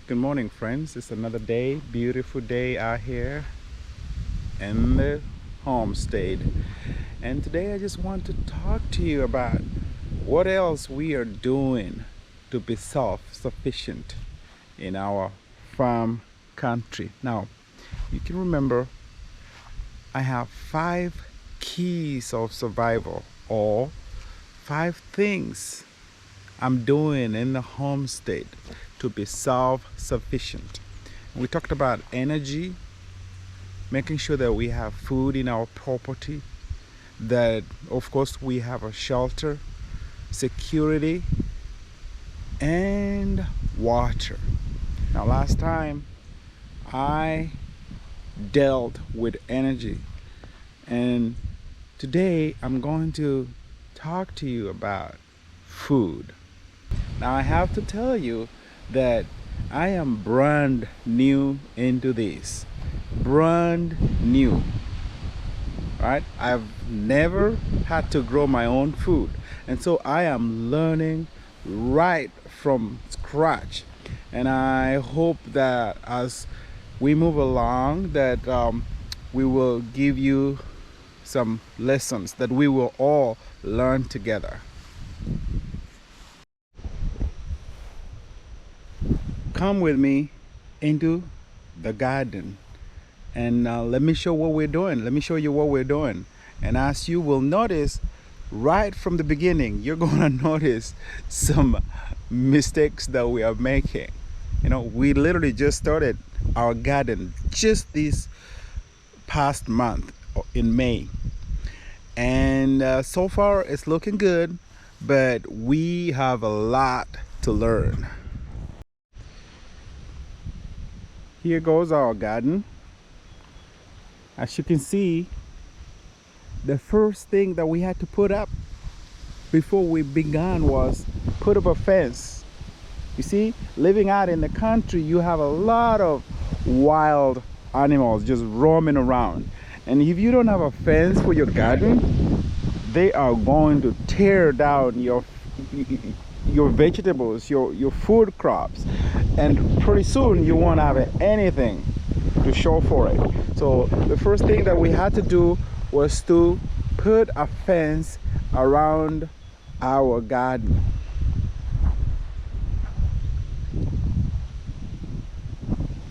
Good morning, friends. It's another day, beautiful day out here in the homestead. And today I just want to talk to you about what else we are doing to be self-sufficient in our farm country. Now, you can remember I have 5 keys of survival, or 5 things I'm doing in the homestead to be self-sufficient. We talked about energy, making sure that we have food in our property, that of course we have a shelter, security, and water. Now last time I dealt with energy, and today I'm going to talk to you about food. Now I have to tell you that I am brand new into this. Brand new. Right? I've never had to grow my own food. And so I am learning right from scratch. And I hope that as we move along that we will give you some lessons that we will all learn together. Come with me into the garden and let me show what we're doing. Let me show you what we're doing. And as you will notice right from the beginning, you're gonna notice some mistakes that we are making. You know, we literally just started our garden just this past month in May, and so far it's looking good, but we have a lot to learn. Here goes our garden. As you can see, the first thing that we had to put up before we began was put up a fence. You see, living out in the country, you have a lot of wild animals just roaming around. And if you don't have a fence for your garden, they are going to tear down your vegetables, your food crops, and pretty soon you won't have anything to show for it. So the first thing that we had to do was to put a fence around our garden.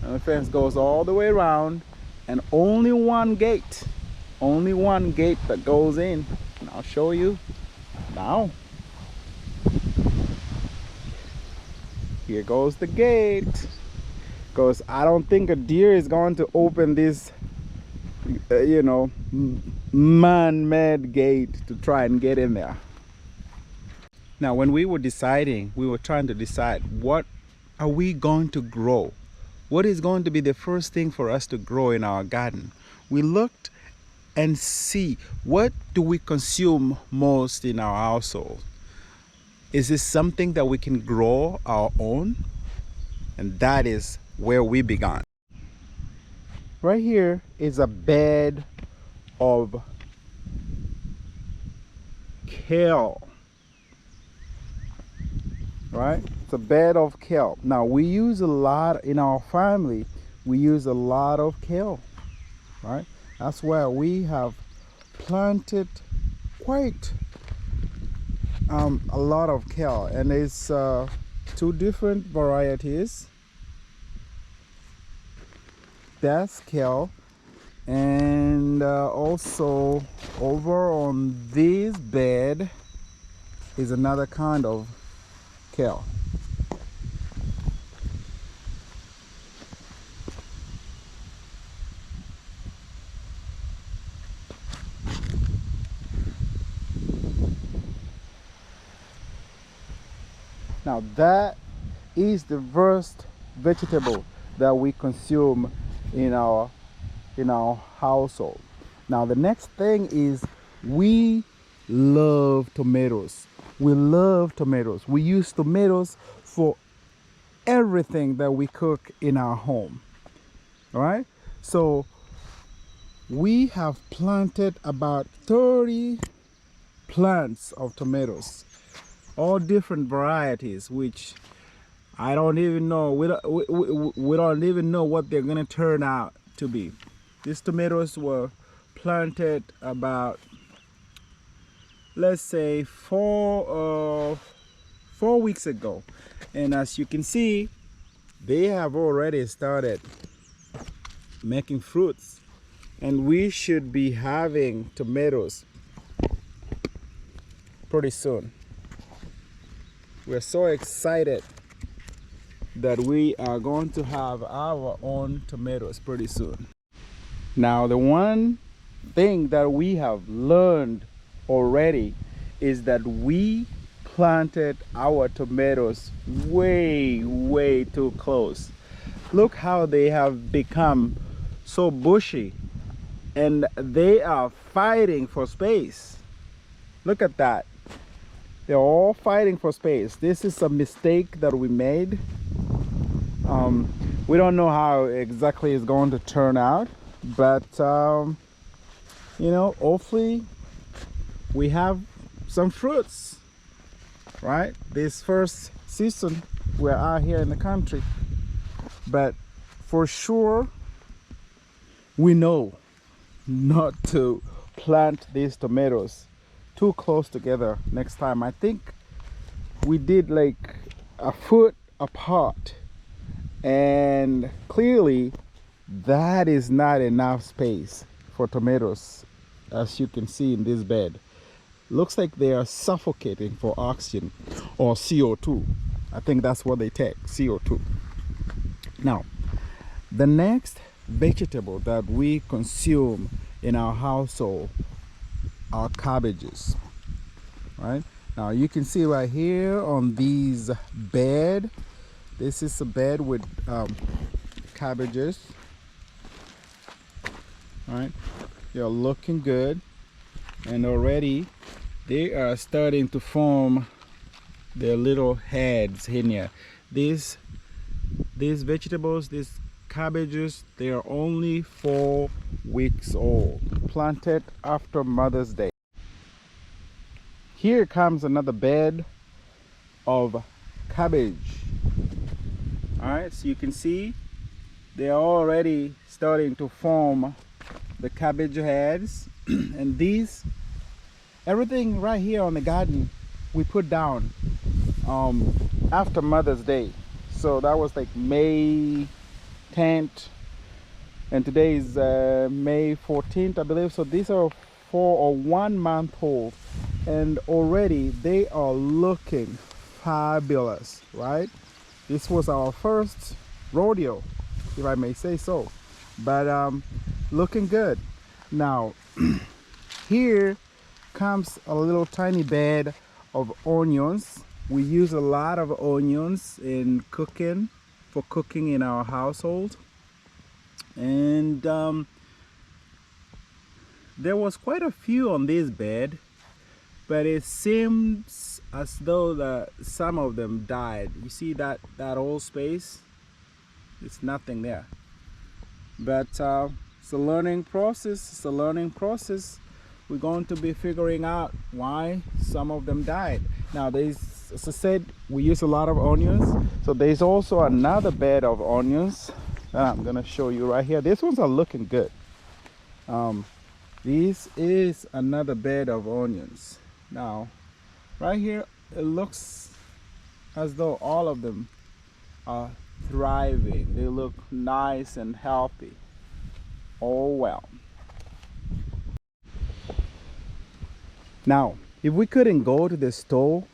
And the fence goes all the way around, and only one gate that goes in, and I'll show you now. Here goes the gate, because I don't think a deer is going to open this man-made gate to try and get in there. Now when we were trying to decide what are we going to grow, what is going to be the first thing for us to grow in our garden. We looked and see, what do we consume most in our household? Is this something that we can grow our own? And that is where we began. Right here is a bed of kale. Right? It's a bed of kale. Now we use a lot in our family. We use a lot of kale. Right? That's why we have planted quite a lot of kale, and it's 2 different varieties. That's kale, and also over on this bed is another kind of kale. Now that is the first vegetable that we consume in our household. Now the next thing is we love tomatoes. We love tomatoes. We use tomatoes for everything that we cook in our home. All right? So we have planted about 30 plants of tomatoes, all different varieties, which I don't even know. We don't even know what they're gonna turn out to be. These tomatoes were planted about, let's say, 4 weeks ago, and as you can see, they have already started making fruits, and we should be having tomatoes pretty soon. We're so excited that we are going to have our own tomatoes pretty soon. Now, the one thing that we have learned already is that we planted our tomatoes way too close. Look how they have become so bushy, and they are fighting for space. Look at that. They're all fighting for space. This is a mistake that we made. We don't know how exactly it's going to turn out, but you know, hopefully we have some fruits, right? This first season we're out here in the country, but for sure we know not to plant these tomatoes too close together next time. I think we did like a foot apart, and clearly that is not enough space for tomatoes. As you can see in this bed, looks like they are suffocating for oxygen or CO2. I think that's what they take, CO2. Now, the next vegetable that we consume in our household are cabbages, right? Now you can see right here on these bed, this is a bed with cabbages, right? They're looking good, and already they are starting to form their little heads in here. These vegetables, these cabbages, they are only 4 weeks old, planted after Mother's Day. Here comes another bed of cabbage. All right, so you can see they are already starting to form the cabbage heads. And these, everything right here on the garden we put down after Mother's Day. So that was like May 10th, and today is May 14th, I believe. So these are 4 or 1 month old, and already they are looking fabulous, right? This was our first rodeo, if I may say so, but looking good. Now here comes a little tiny bed of onions. We use a lot of onions in cooking, for cooking in our household, and there was quite a few on this bed, but it seems as though some of them died. You see that whole space? It's nothing there. But it's a learning process. It's a learning process. We're going to be figuring out why some of them died. Now, there's, as I said, we use a lot of onions. So there's also another bed of onions that I'm gonna show you right here. These ones are looking good. This is another bed of onions. Now, right here, it looks as though all of them are thriving. They look nice and healthy. Oh well. Now, if we couldn't go to the store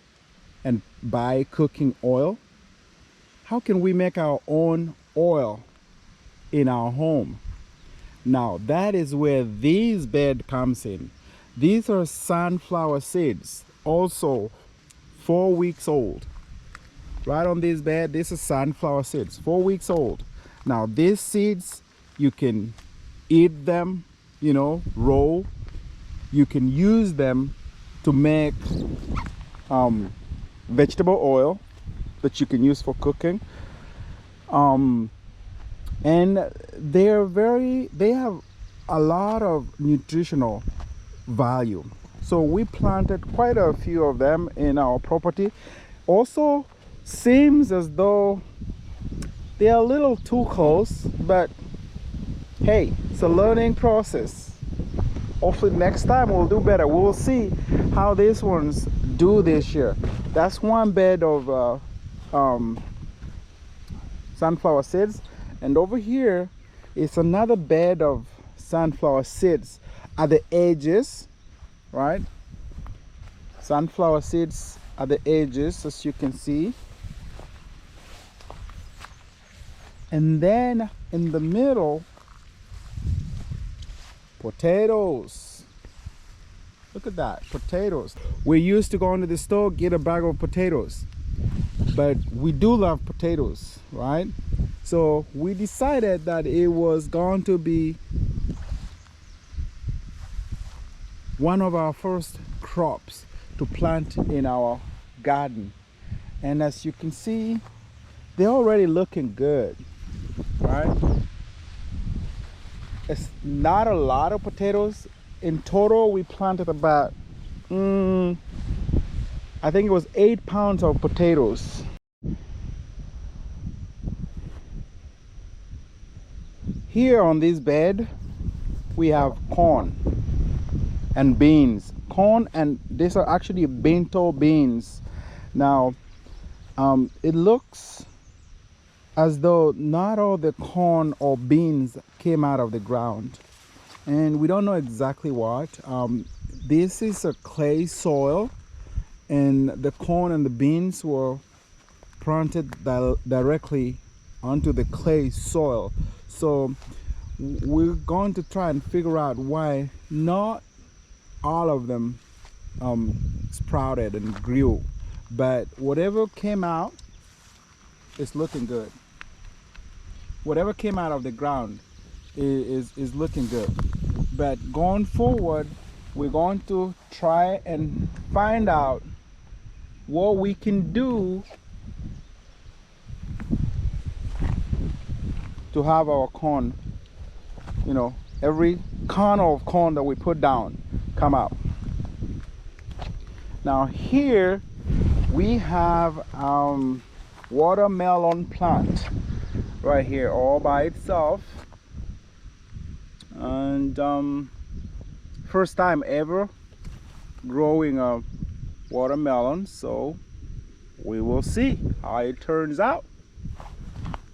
and buy cooking oil, how can we make our own oil in our home? Now, that is where this bed comes in. These are sunflower seeds, also 4 weeks old. Right on this bed, this is sunflower seeds, 4 weeks old. Now, these seeds, you can eat them, you know, raw. You can use them to make vegetable oil that you can use for cooking. And they have a lot of nutritional value. So we planted quite a few of them in our property. Also, seems as though they're a little too close, but hey, it's a learning process. Hopefully next time we'll do better. We'll see how these ones do this year. That's one bed of sunflower seeds, and over here is another bed of sunflower seeds at the edges, right? Sunflower seeds at the edges, as you can see. And then in the middle, potatoes. Look at that, potatoes. We used to go into the store, get a bag of potatoes, but we do love potatoes, right? So we decided that it was going to be one of our first crops to plant in our garden. And as you can see, they're already looking good, right? It's not a lot of potatoes. In total, we planted about, I think it was 8 pounds of potatoes. Here on this bed, we have corn and beans. Corn, and these are actually bento beans. Now, it looks as though not all the corn or beans came out of the ground, and we don't know exactly what. This is a clay soil, and the corn and the beans were planted directly onto the clay soil. So we're going to try and figure out why not all of them sprouted and grew, but whatever came out is looking good. Whatever came out of the ground is looking good. But going forward, we're going to try and find out what we can do to have our corn, you know, every kernel of corn that we put down come out. Now here we have watermelon plant right here all by itself, and first time ever growing a watermelon, so we will see how it turns out.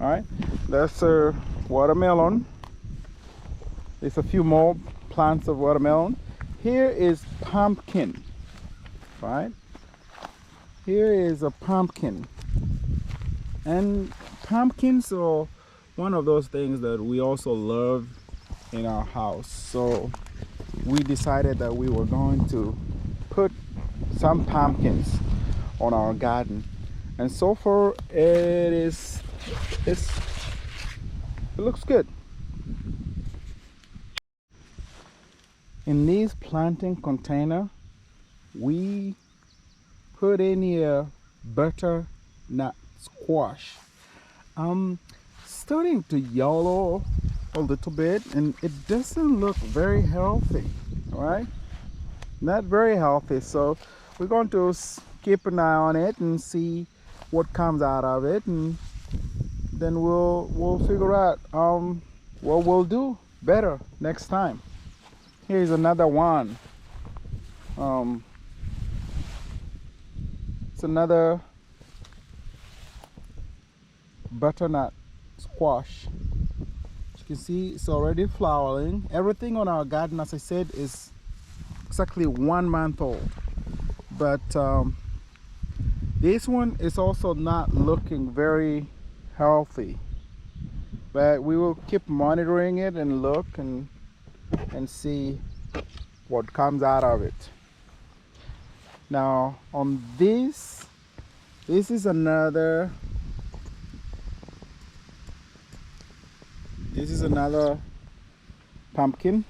All right, that's a watermelon. There's a few more plants of watermelon. Here is pumpkin, right? Here is a pumpkin. And pumpkins are one of those things that we also love in our house. So we decided that we were going to put some pumpkins on our garden. And so far it looks good. In this planting container, we put in here butternut squash. Starting to yellow a little bit, and it doesn't look very healthy, right? Not very healthy. So we're going to keep an eye on it and see what comes out of it, and then we'll figure out what we'll do better next time. Here's another one. It's another butternut squash. As you can see, it's already flowering. Everything on our garden, as I said, is exactly 1 month old. But this one is also not looking very healthy. But we will keep monitoring it and look and see what comes out of it. Now on this is another pumpkin.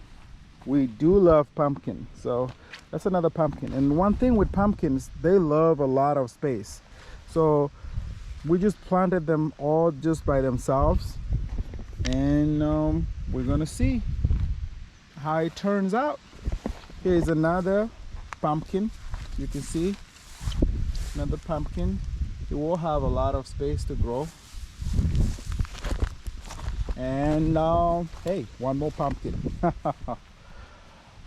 We do love pumpkin, so that's another pumpkin. And one thing with pumpkins, they love a lot of space, so we just planted them all just by themselves, and we're gonna see how it turns out. Here's another pumpkin. You can see another pumpkin. it will have a lot of space to grow. And hey, one more pumpkin.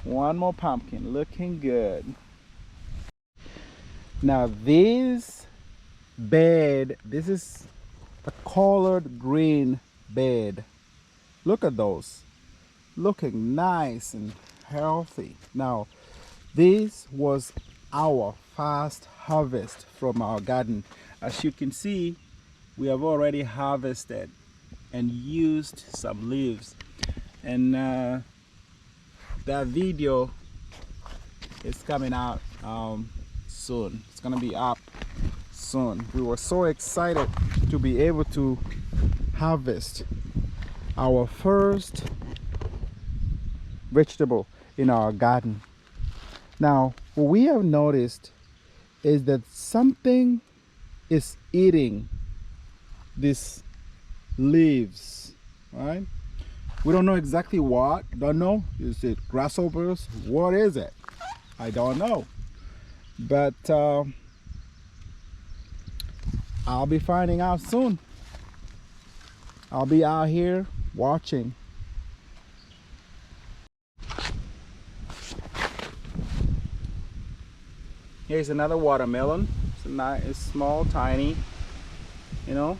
One more pumpkin, looking good. Now this bed, this is a colored green bed. Look at those, looking nice and healthy. Now this was our first harvest from our garden. As you can see, we have already harvested and used some leaves, and that video is coming out soon. It's gonna be up soon. We were so excited to be able to harvest our first vegetable in our garden. Now what we have noticed is that something is eating these leaves, right? We don't know exactly what. Don't know. Is it grasshoppers? What is it? I don't know. But I'll be finding out soon. I'll be out here watching. Here's another watermelon. It's nice, it's small, tiny, you know,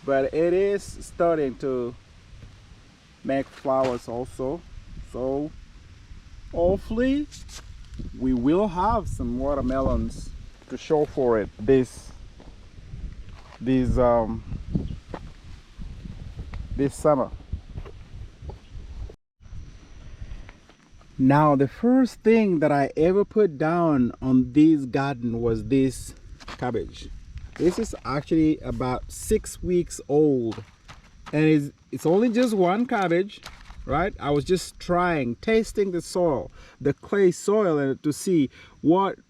but it is starting to make flowers also. So hopefully we will have some watermelons to show for it this summer. Now the first thing that I ever put down on this garden was this cabbage. This is actually about 6 weeks old, and it's only just one cabbage, right? I was just tasting the soil, the clay soil, and to see what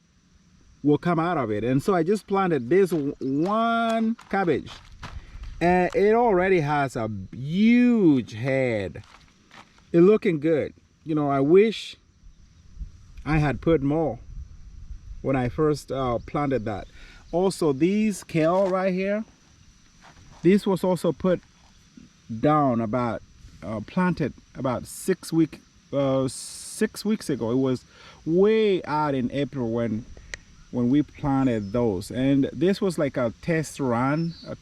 will come out of it. And so I just planted this one cabbage, and it already has a huge head. It's looking good. You know, I wish I had put more when I first planted that. Also, these kale right here, this was also put down about planted about 6 weeks ago. It was way out in April when we planted those, and this was like a test run, a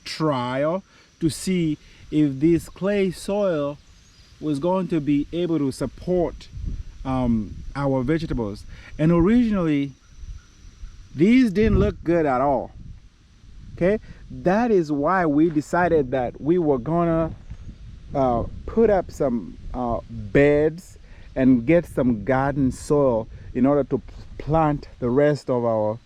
trial to see if this clay soil was going to be able to support our vegetables. And originally these didn't look good at all. Okay, that is why we decided that we were gonna put up some beds and get some garden soil in order to plant the rest of our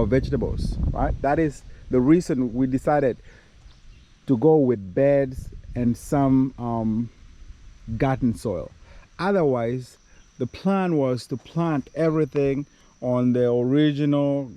vegetables, right? That is the reason we decided to go with beds and some garden soil. Otherwise, the plan was to plant everything on the original,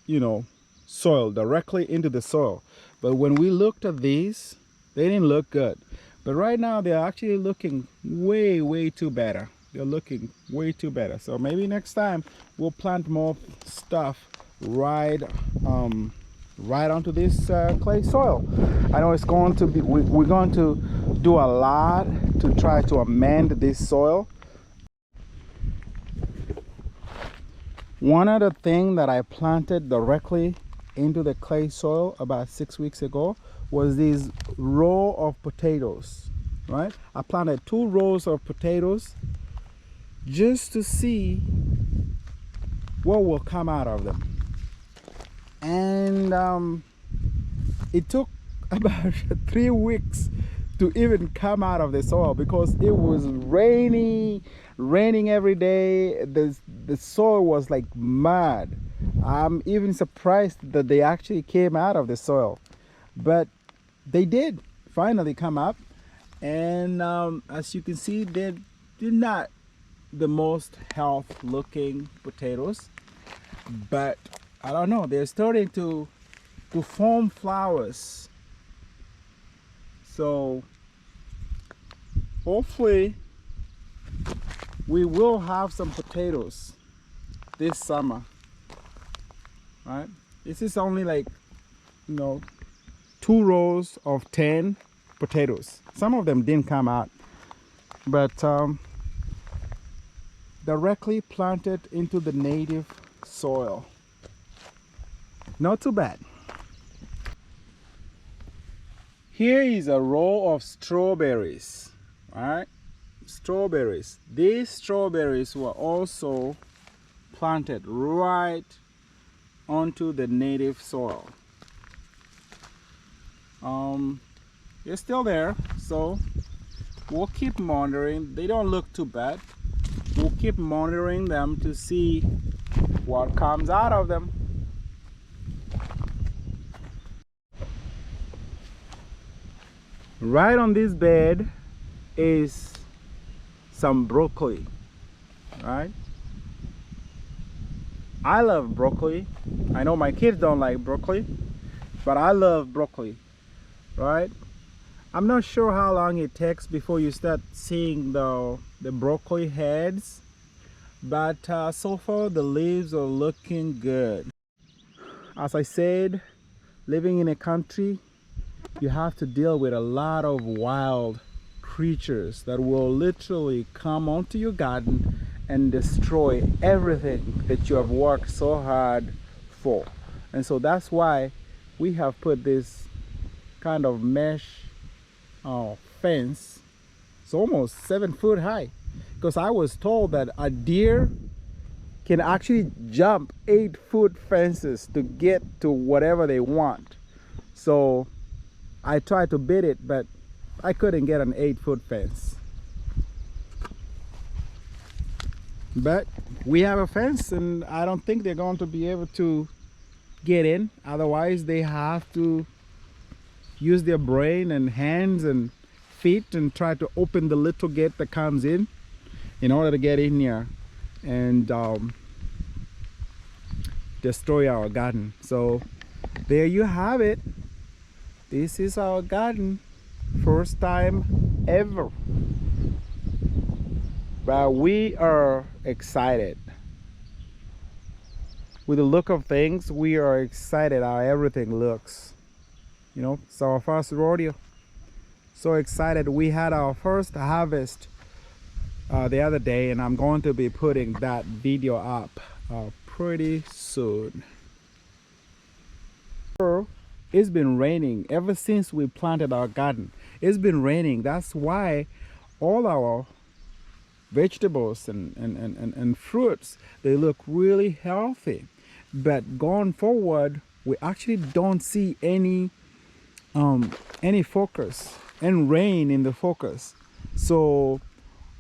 you know, soil, directly into the soil. But when we looked at these, they didn't look good. But right now they're actually looking way too better. They're looking way too better. So maybe next time we'll plant more stuff right onto this clay soil. I know it's going to be, we're going to do a lot to try to amend this soil. One other thing that I planted directly into the clay soil about 6 weeks ago was this row of potatoes, right? I planted 2 rows of potatoes just to see what will come out of them. And it took about 3 weeks to even come out of the soil because it was raining every day. The soil was like mud. I'm even surprised that they actually came out of the soil, but they did finally come up. And as you can see, they're not the most healthy looking potatoes, but I don't know, they're starting to form flowers. So hopefully we will have some potatoes this summer. right? This is only like, you know, 2 rows of 10 potatoes. Some of them didn't come out, but directly planted into the native soil. Not too bad. Here is a row of strawberries, right? Strawberries. These strawberries were also planted right onto the native soil. They're still there, so we'll keep monitoring. They don't look too bad. We'll keep monitoring them to see what comes out of them. Right on this bed is some broccoli, right? I love broccoli. I know my kids don't like broccoli, but I love broccoli, right? I'm not sure how long it takes before you start seeing the broccoli heads, but so far the leaves are looking good. As I said, living in a country, you have to deal with a lot of wild creatures that will literally come onto your garden and destroy everything that you have worked so hard for. And so that's why we have put this kind of mesh fence. It's almost 7 foot high, because I was told that a deer can actually jump 8-foot fences to get to whatever they want. So I tried to beat it, but I couldn't get an 8-foot fence. But we have a fence, and I don't think they're going to be able to get in. Otherwise, they have to use their brain and hands and feet and try to open the little gate that comes in order to get in here and destroy our garden. So there you have it. This is our garden. First time ever. But we are excited. With the look of things, we are excited how everything looks. You know, it's our first rodeo. So excited. We had our first harvest the other day, and I'm going to be putting that video up pretty soon. It's been raining ever since we planted our garden. It's been raining. That's why all our vegetables and fruits, they look really healthy. But going forward, we actually don't see any focus and rain in the focus. So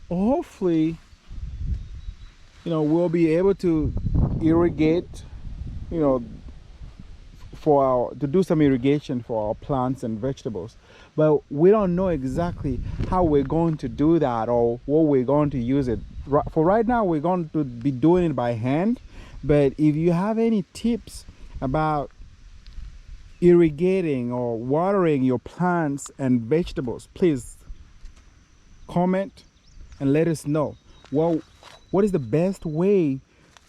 hopefully, we'll be able to irrigate, to do some irrigation for our plants and vegetables. But we don't know exactly how we're going to do that or what we're going to use it. For right now, we're going to be doing it by hand. But if you have any tips about irrigating or watering your plants and vegetables, please comment and let us know. Well, what is the best way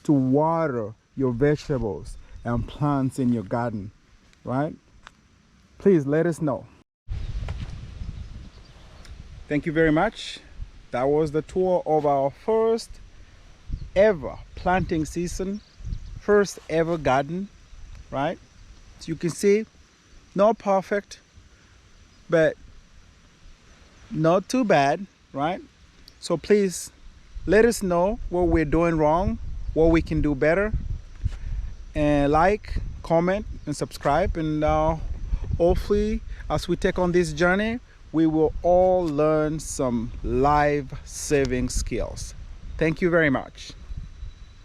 to water your vegetables and plants in your garden, right? Please let us know. Thank you very much. That was the tour of our first ever planting season, first ever garden, right? As you can see, not perfect, but not too bad, right? So please let us know what we're doing wrong, what we can do better, and like, comment, and subscribe. And hopefully, as we take on this journey, we will all learn some life-saving skills. Thank you very much.